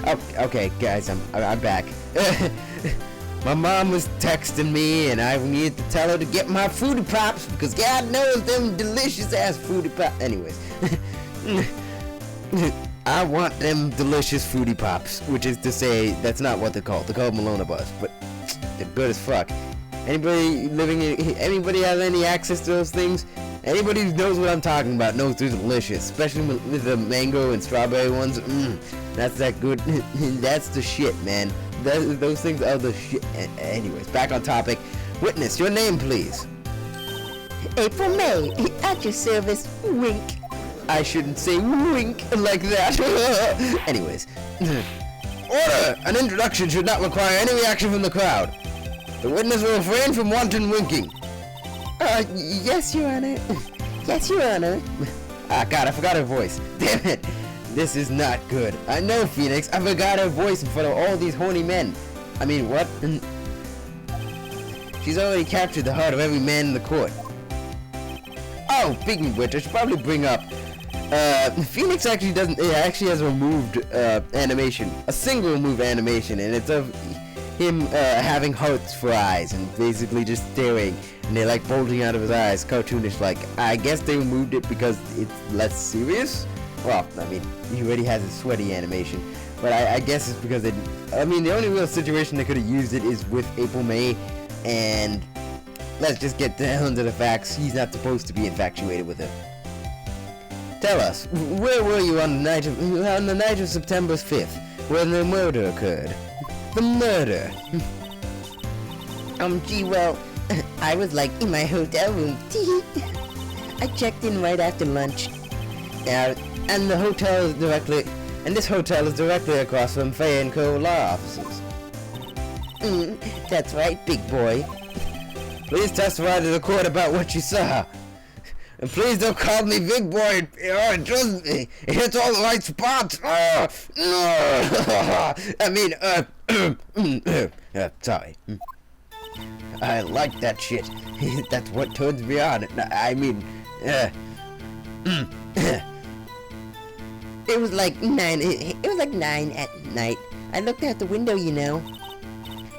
Okay, guys, I'm back. My mom was texting me, and I needed to tell her to get my Fruity Pops because God knows them delicious ass Fruity Pops. Anyways, I want them delicious Fruity Pops, which is to say, that's not what they're called. They're called Malona Bars, but they're good as fuck. Anybody has any access to those things? Anybody who knows what I'm talking about knows they're delicious, especially with the mango and strawberry ones. That's that good. That's the shit, man. Those things are the shit. Anyways, back on topic. Witness, your name, please. April May, at your service, wink. I shouldn't say wink like that. Anyways. Order! An introduction should not require any reaction from the crowd. The witness will refrain from wanton winking. Yes, Your Honor. Yes, Your Honor. Ah, God, I forgot her voice. Damn it. This is not good. I know, Phoenix. I forgot her voice in front of all these horny men. I mean, what? She's already captured the heart of every man in the court. Oh, speaking of which, I should probably bring up, Phoenix actually has a removed, animation. A single removed animation, and it's of him, having hearts for eyes, and basically just staring, and they're like bulging out of his eyes, cartoonish like. I guess they removed it because it's less serious? Well, I mean, he already has a sweaty animation, but I guess it's because the only real situation they could have used it is with April May, and let's just get down to the facts. He's not supposed to be infatuated with her. Tell us, where were you on the night of September 5th, when the murder occurred? The murder. Gee, well, I was like in my hotel room. I checked in right after lunch. And this hotel is directly across from Fay & Co. law offices. That's right, big boy. Please testify to the court about what you saw. And please don't call me big boy. Trust me, it hits all the right spots. Sorry. I like that shit. That's what turns me on. It was like 9. It was like 9 at night. I looked out the window, you know,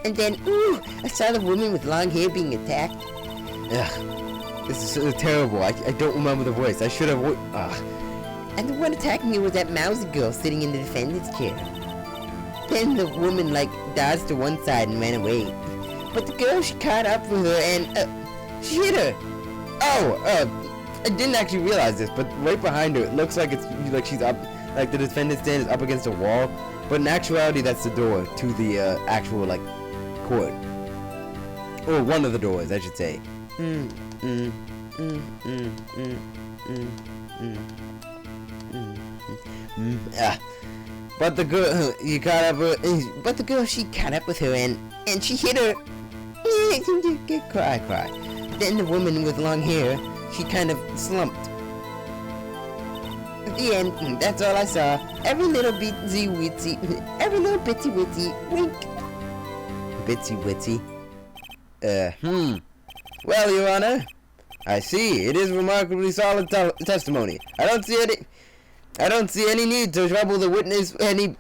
and then I saw the woman with long hair being attacked. Ugh, this is so terrible. I don't remember the voice. I should have. And the one attacking her was that mousy girl sitting in the defendant's chair. Then the woman dodged to one side and ran away. But the girl, she caught up with her and she hit her. I didn't actually realize this, but right behind her, it looks like she's up, like the defendant stand is up against a wall, but in actuality, that's the door to the actual court, or one of the doors, I should say. But the girl, but the girl, she caught up with her and she hit her. Cry. Then the woman with long hair, she kind of slumped. At the end, that's all I saw. Every little bitsy witsy wink. Bitsy witsy. Well, Your Honor, I see. It is remarkably solid testimony. I don't see any need to trouble the witness any.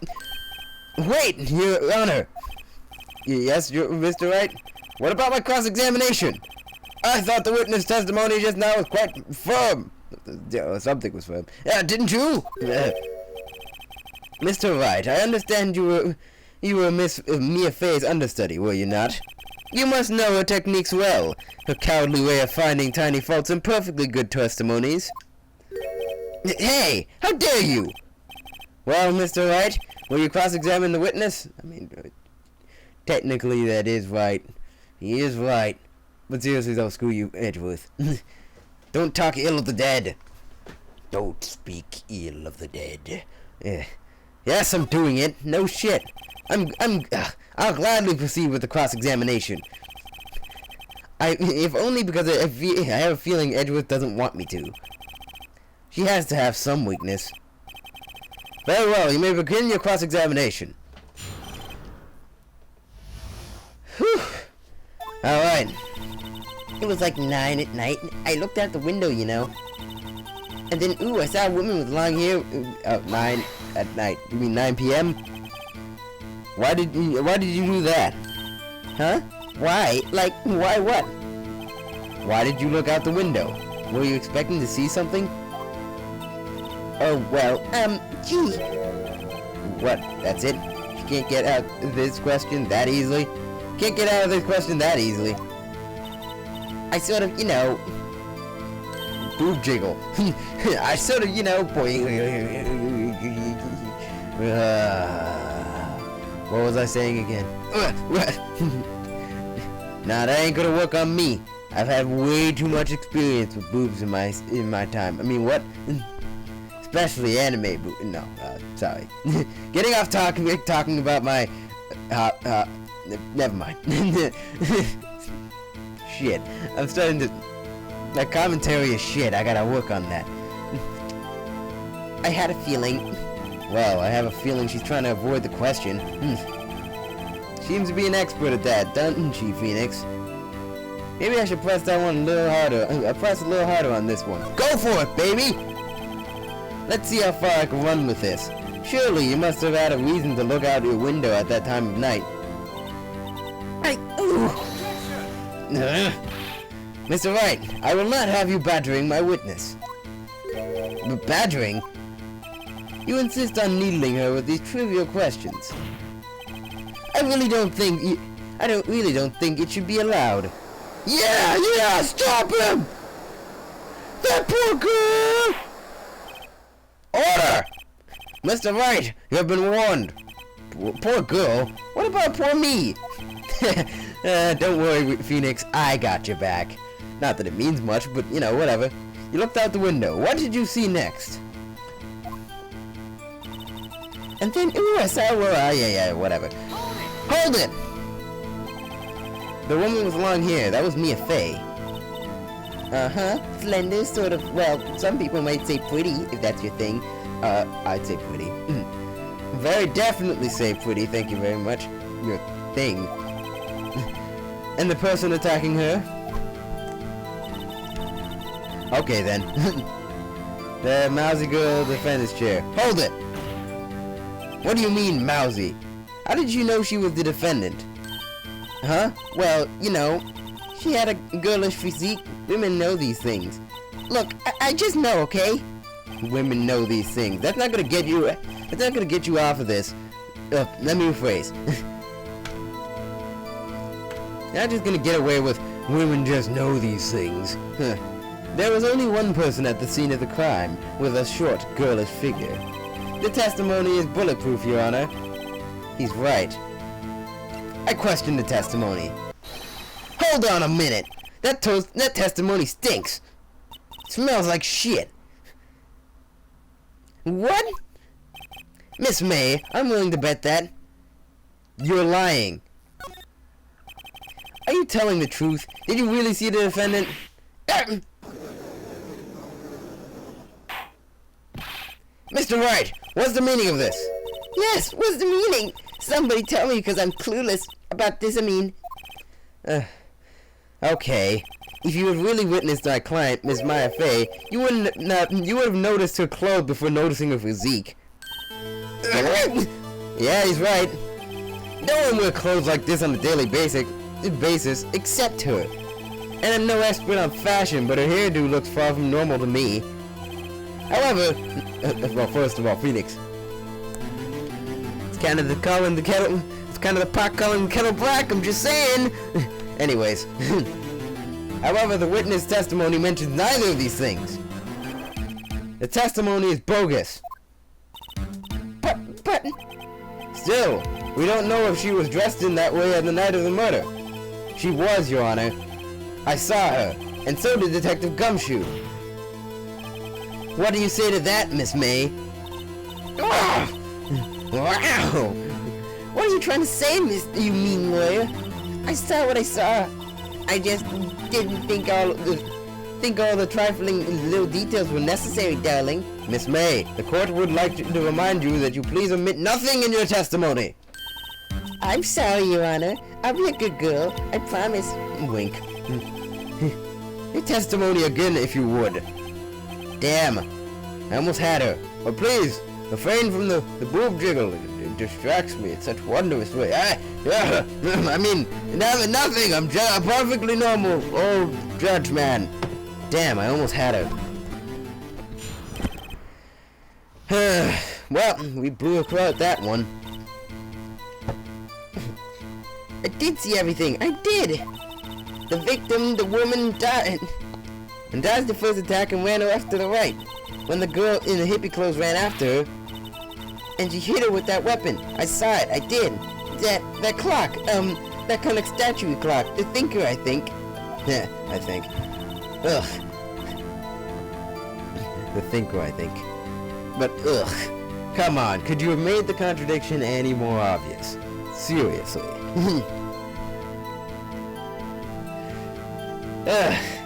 Wait, Your Honor. Yes, Mr. Wright. What about my cross-examination? I thought the witness testimony just now was quite firm. Something was firm. Didn't you? Mr. Wright, I understand you were Miss Mia Fay's understudy, were you not? You must know her techniques well. Her cowardly way of finding tiny faults in perfectly good testimonies. Hey, how dare you? Well, Mr. Wright, will you cross-examine the witness? Technically that is right. He is right. But seriously though, screw you, Edgeworth. Don't talk ill of the dead. Don't speak ill of the dead. Yes, I'm doing it. No shit. I'll gladly proceed with the cross-examination. If only because I have a feeling Edgeworth doesn't want me to. She has to have some weakness. Very well, you may begin your cross-examination. Whew. Alright. It was like 9 at night. I looked out the window, you know. And then, I saw a woman with long hair. 9 at night. You mean 9 p.m.? Why did you do that? Huh? Why? Like, why what? Why did you look out the window? Were you expecting to see something? Oh, well, gee. What? That's it? You can't get out of this question that easily? Can't get out of this question that easily. I sort of, you know... Boob jiggle. I sort of, you know, boy. What was I saying again? Nah, that ain't gonna work on me. I've had way too much experience with boobs in my time. I mean, what? Especially anime boobs. No, sorry. Getting off talking about my never mind. Shit. I'm starting to... That commentary is shit. I gotta work on that. I had a feeling. Well, I have a feeling she's trying to avoid the question. Seems to be an expert at that, doesn't she, Phoenix? Maybe I should press that one a little harder. Press a little harder on this one. Go for it, baby! Let's see how far I can run with this. Surely you must have had a reason to look out your window at that time of night. Mr. Wright, I will not have you badgering my witness. Badgering? You insist on needling her with these trivial questions. I really don't think it should be allowed. Yeah, stop him! That poor girl! Order! Mr. Wright, you have been warned. Poor girl? What about poor me? Don't worry, Phoenix, I got your back. Not that it means much, but, you know, whatever. You looked out the window. What did you see next? And then, ooh, I saw, yeah, whatever. Hold it! The woman with long hair, that was Mia Fey. Uh-huh. Slender, sort of, well, some people might say pretty, if that's your thing. I'd say pretty. Very definitely say pretty, thank you very much. Your thing. And the person attacking her? Okay then. The mousy girl defendant's chair. Hold it! What do you mean, mousy? How did you know she was the defendant? Huh? Well, you know, she had a girlish physique. Women know these things. Look, I just know, okay? Women know these things. That's not gonna get you. That's not gonna get you off of this. Let me rephrase. You're not just gonna get away with women just know these things. Huh. There was only one person at the scene of the crime with a short, girlish figure. The testimony is bulletproof, Your Honor. He's right. I question the testimony. Hold on a minute. That testimony stinks. Smells like shit. What? Miss May, I'm willing to bet that. You're lying. Are you telling the truth? Did you really see the defendant? Mr. Wright, what's the meaning of this? Yes, what's the meaning? Somebody tell me, because I'm clueless about this, Okay. If you had really witnessed my client, Miss Maya Fey, you would have noticed her clothes before noticing her physique. Yeah, he's right. No one wears clothes like this on a daily basis except her. And I'm no expert on fashion, but her hairdo looks far from normal to me. However, well, first of all, Phoenix. It's kind of the pot calling the kettle black, I'm just saying. Anyways. However, the witness testimony mentions neither of these things. The testimony is bogus. But... Still, we don't know if she was dressed in that way on the night of the murder. She was, Your Honor. I saw her, and so did Detective Gumshoe. What do you say to that, Miss May? Wow! What are you trying to say, you mean lawyer? I saw what I saw. I just didn't think all the trifling little details were necessary, darling. Miss May, the court would like to remind you that you please omit nothing in your testimony. I'm sorry, Your Honor. I'll be a good girl. I promise. Wink. Your testimony again, if you would. Damn. I almost had her. But please, refrain from the boob jiggle. distracts me in such wondrous way. I mean, nothing. I'm a perfectly normal old judge man. Damn, I almost had her. Well, we blew across that one. I did see everything. I did. The victim, the woman, died. And dodged the first attack and ran off to the right. When the girl in the hippie clothes ran after her, and she hit her with that weapon. I saw it. I did. That clock. That kind of statue clock. The thinker, I think. Yeah, I think. Ugh. The thinker, I think. But ugh. Come on, could you have made the contradiction any more obvious? Seriously.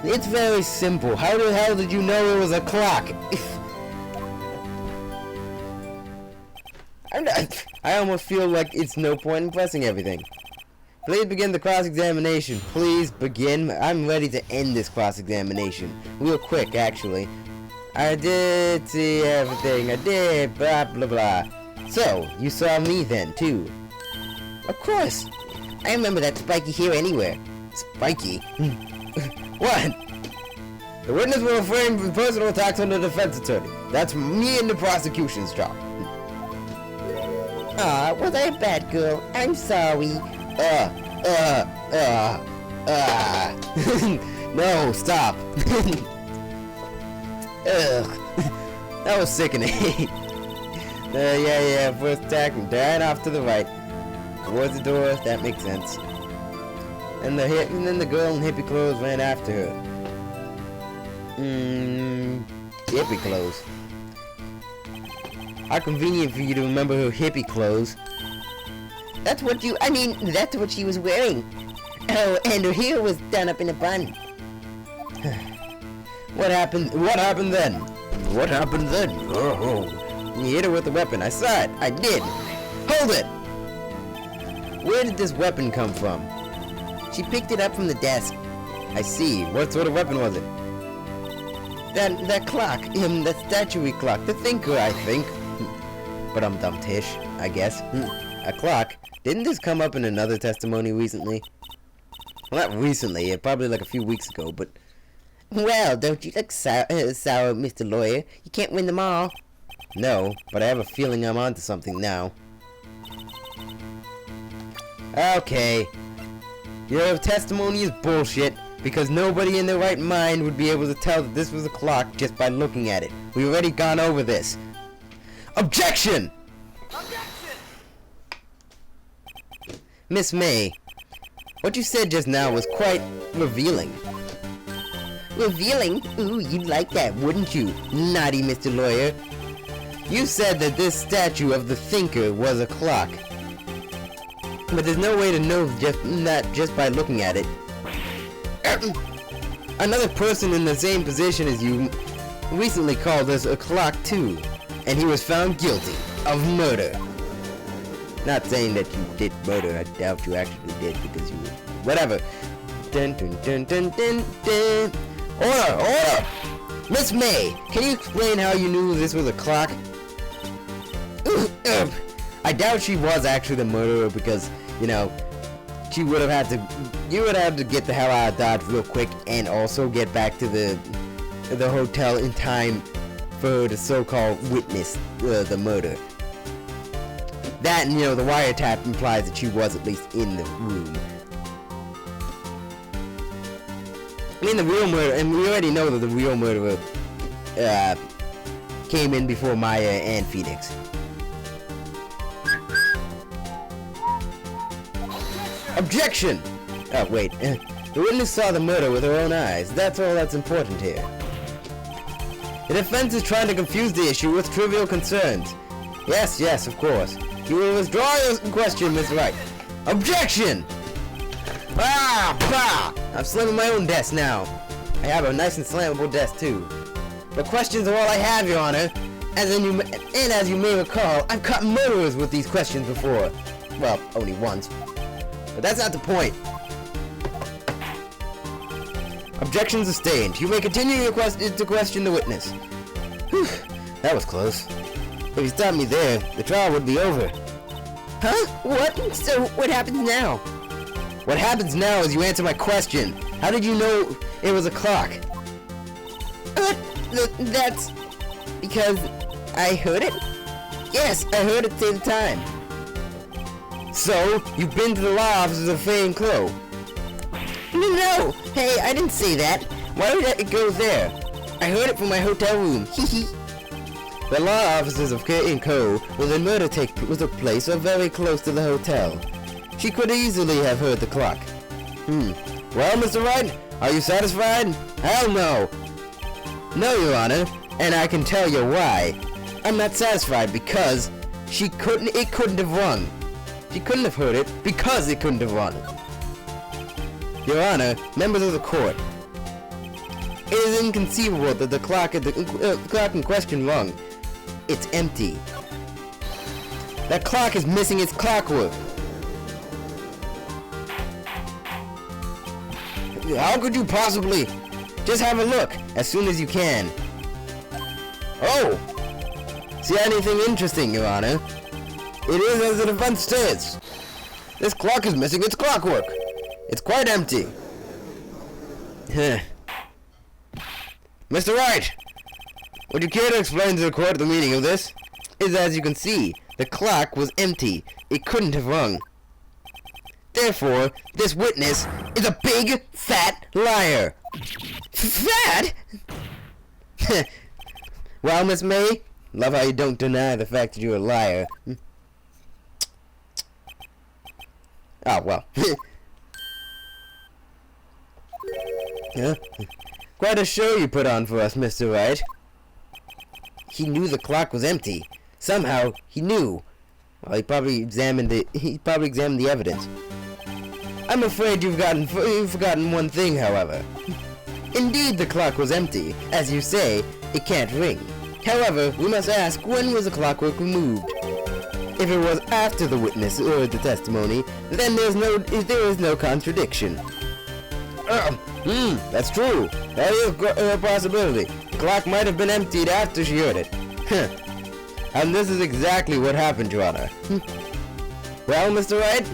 It's very simple. How the hell did you know it was a clock? I almost feel like it's no point in pressing everything. Please begin the cross-examination. Please begin. I'm ready to end this cross-examination. Real quick, actually. I did see everything. I did. Blah, blah, blah. So, you saw me then, too? Of course. I remember that spiky hair anywhere. Spiky? What? The witness will refrain from personal attacks on the defense attorney. That's me and the prosecution's job. Aw, was I a bad girl? I'm sorry. No, stop. Ugh. That was sickening. Yeah, first attack, right off to the right. Towards the door, that makes sense. And then the girl in hippie clothes ran after her. Hippie clothes. How convenient for you to remember her hippie clothes. That's what she was wearing. Oh, and her hair was done up in a bun. What happened then? What happened then? Oh. You hit her with the weapon. I saw it. I did. Hold it! Where did this weapon come from? She picked it up from the desk. I see. What sort of weapon was it? That clock. That statue clock. The thinker, I think. But I'm dumb Tish, I guess. A clock? Didn't this come up in another testimony recently? Well, not recently. Probably like a few weeks ago, but... Well, don't you look sour, Mr. Lawyer. You can't win them all. No, but I have a feeling I'm onto something now. Okay. Your testimony is bullshit, because nobody in their right mind would be able to tell that this was a clock just by looking at it. We've already gone over this. Objection! Objection! Miss May, what you said just now was quite revealing. Revealing? Ooh, you'd like that, wouldn't you? Naughty Mr. Lawyer. You said that this statue of the thinker was a clock. But there's no way to know just by looking at it. Another person in the same position as you recently called this a clock too, and he was found guilty of murder. Not saying that you did murder, I doubt you actually did because you were... Whatever. Dun dun dun dun dun dun. Order! Miss May, can you explain how you knew this was a clock? I doubt she was actually the murderer because, you know, you would have had to get the hell out of Dodge real quick and also get back to the hotel in time for her to so-called witness the murder. That, and, you know, the wiretap implies that she was at least in the room. I mean, the real murder, and we already know that the real murderer came in before Maya and Phoenix. Objection! Oh, wait. The witness saw the murder with her own eyes. That's all that's important here. The defense is trying to confuse the issue with trivial concerns. Yes, of course. You will withdraw your question, Miss Wright. Objection! I'm slamming my own desk now. I have a nice and slammable desk, too. The questions are all I have, Your Honor. As you may recall, I've caught murderers with these questions before. Well, only once. But that's not the point. Objection sustained. You may continue your to question the witness. Whew, that was close. If you stopped me there, the trial would be over. Huh? What? So, what happens now? What happens now is you answer my question. How did you know it was a clock? That's because I heard it? Yes, I heard it say the time. So, you've been to the law offices of Fay and Clo. No! Hey, I didn't say that. Why would it go there? I heard it from my hotel room. Hee. The law offices of Fay and Co. where the murder took place are very close to the hotel. She could easily have heard the clock. Well, Mr. Wright, are you satisfied? Hell no! No, Your Honor, and I can tell you why. I'm not satisfied because it couldn't have rung. She couldn't have heard it because it couldn't have rung. Your Honor, members of the court, it is inconceivable that the clock in question rung. It's empty. That clock is missing its clockwork. How could you possibly? Just have a look as soon as you can. Oh! See anything interesting, Your Honor? It is as the defense says. This clock is missing its clockwork. It's quite empty. Mr. Wright, would you care to explain to the court the meaning of this? Is as you can see, the clock was empty. It couldn't have rung. Therefore, this witness is a big, fat liar. Fat? Well, Miss May, love how you don't deny the fact that you're a liar. Oh, well. Huh? Quite a show you put on for us, Mr. Wright. He knew the clock was empty. Somehow, he knew. Well, he probably examined the evidence. I'm afraid you've forgotten one thing, however. Indeed, the clock was empty. As you say, it can't ring. However, we must ask, when was the clockwork removed? If it was after the witness heard the testimony, then there is no contradiction. That's true. That is a possibility. The clock might have been emptied after she heard it. And this is exactly what happened, Your Honor. Well, Mr. Wright?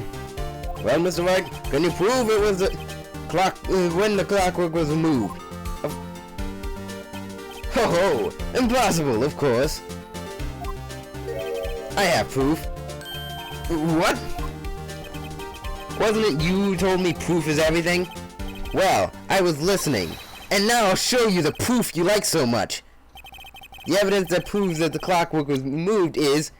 Well, Mr. Wright, can you prove it was the clock when the clockwork was removed? Ho! Impossible, of course. I have proof. What? Wasn't it you who told me proof is everything? Well, I was listening, and now I'll show you the proof you like so much. The evidence that proves that the clockwork was removed is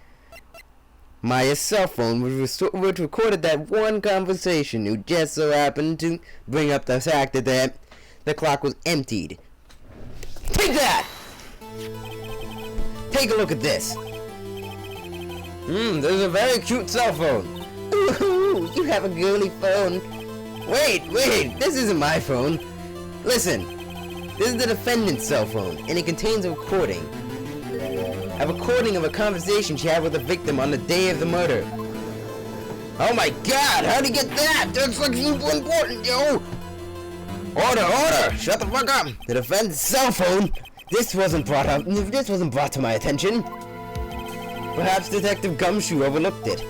Maya's cell phone, which recorded that one conversation, who just so happened to bring up the fact that the clock was emptied. Take that! Take a look at this. This is a very cute cell phone. Ooh, you have a girly phone. Wait, this isn't my phone. Listen, this is the defendant's cell phone, and it contains a recording. A recording of a conversation she had with the victim on the day of the murder. Oh my god, how'd he get that? That's like super important, yo! Order! Shut the fuck up! The defendant's cell phone? This wasn't brought to my attention. Perhaps Detective Gumshoe overlooked it.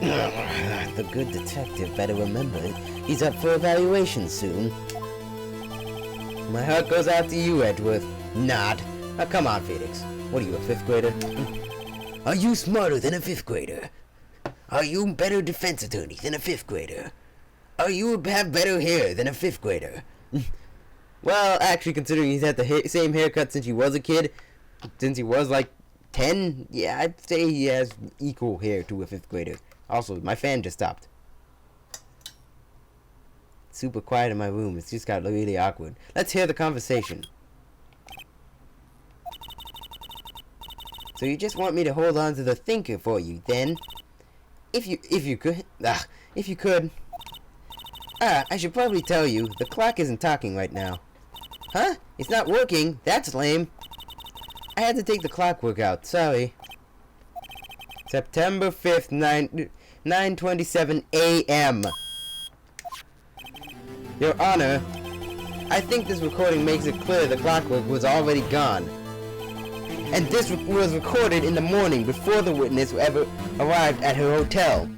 The good detective better remember it. He's up for evaluation soon. My heart goes out to you, Edgeworth. Not. Now come on, Felix. What are you, a 5th grader? Are you smarter than a 5th grader? Are you a better defense attorney than a 5th grader? Are you have better hair than a 5th grader? Well, actually, considering he's had the same haircut since he was a kid, since he was like 10, yeah, I'd say he has equal hair to a 5th grader. Also, my fan just stopped. Super quiet in my room. It's just got really awkward. Let's hear the conversation. So you just want me to hold on to the thinker for you, then? If you could. I should probably tell you, the clock isn't talking right now. Huh? It's not working? That's lame. I had to take the clockwork out, sorry. September 5th, 9:27 a.m. Your Honor, I think this recording makes it clear the clockwork was already gone. And this was recorded in the morning before the witness ever arrived at her hotel.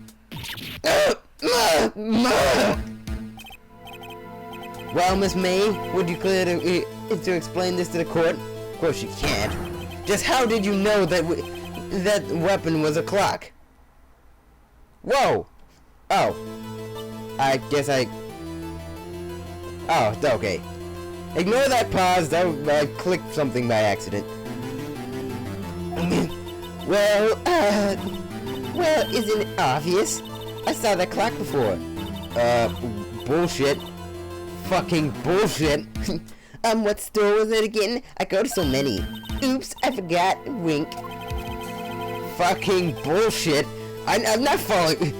Well, Miss May, would you clear to explain this to the court? Of course you can't. Just how did you know that that weapon was a clock? Whoa! Oh. I guess I... Oh, okay. Ignore that pause, I clicked something by accident. Well, isn't it obvious? I saw that clock before. Bullshit. Fucking bullshit. What store was it again? I go to so many. Oops, I forgot. Wink. Fucking bullshit. I'm not following.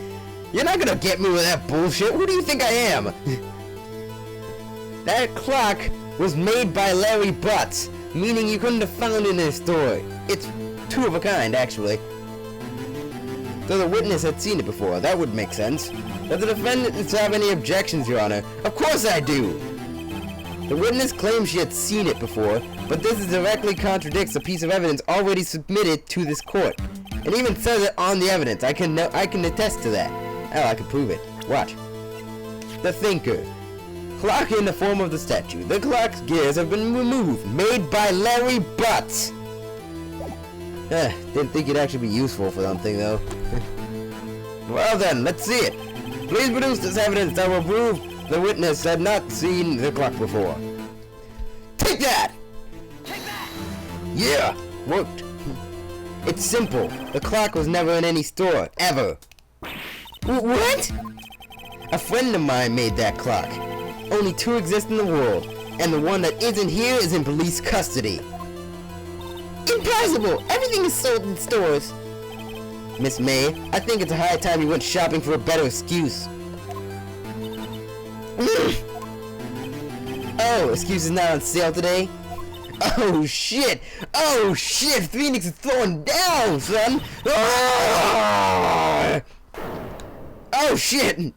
You're not gonna get me with that bullshit. Who do you think I am? That clock was made by Larry Butts, meaning you couldn't have found it in his store. It's two of a kind, actually. So the witness had seen it before. That would make sense. Does the defendant have any objections, Your Honor? Of course I do! The witness claims she had seen it before, but this directly contradicts a piece of evidence already submitted to this court. It even says it on the evidence. I can attest to that. Oh, I can prove it. Watch. The thinker. Clock in the form of the statue. The clock's gears have been removed. Made by Larry Butts. Didn't think it'd actually be useful for something, though. Well then, let's see it. Please produce this evidence that will prove the witness had not seen the clock before. Take that! Take that! Yeah, worked. It's simple. The clock was never in any store, ever. What? A friend of mine made that clock. Only two exist in the world, and the one that isn't here is in police custody. Impossible! Everything is sold in stores. Miss May, I think it's a high time you went shopping for a better excuse. Oh, excuse is not on sale today? Oh shit! Oh shit! Phoenix is throwing down, son! Oh shit!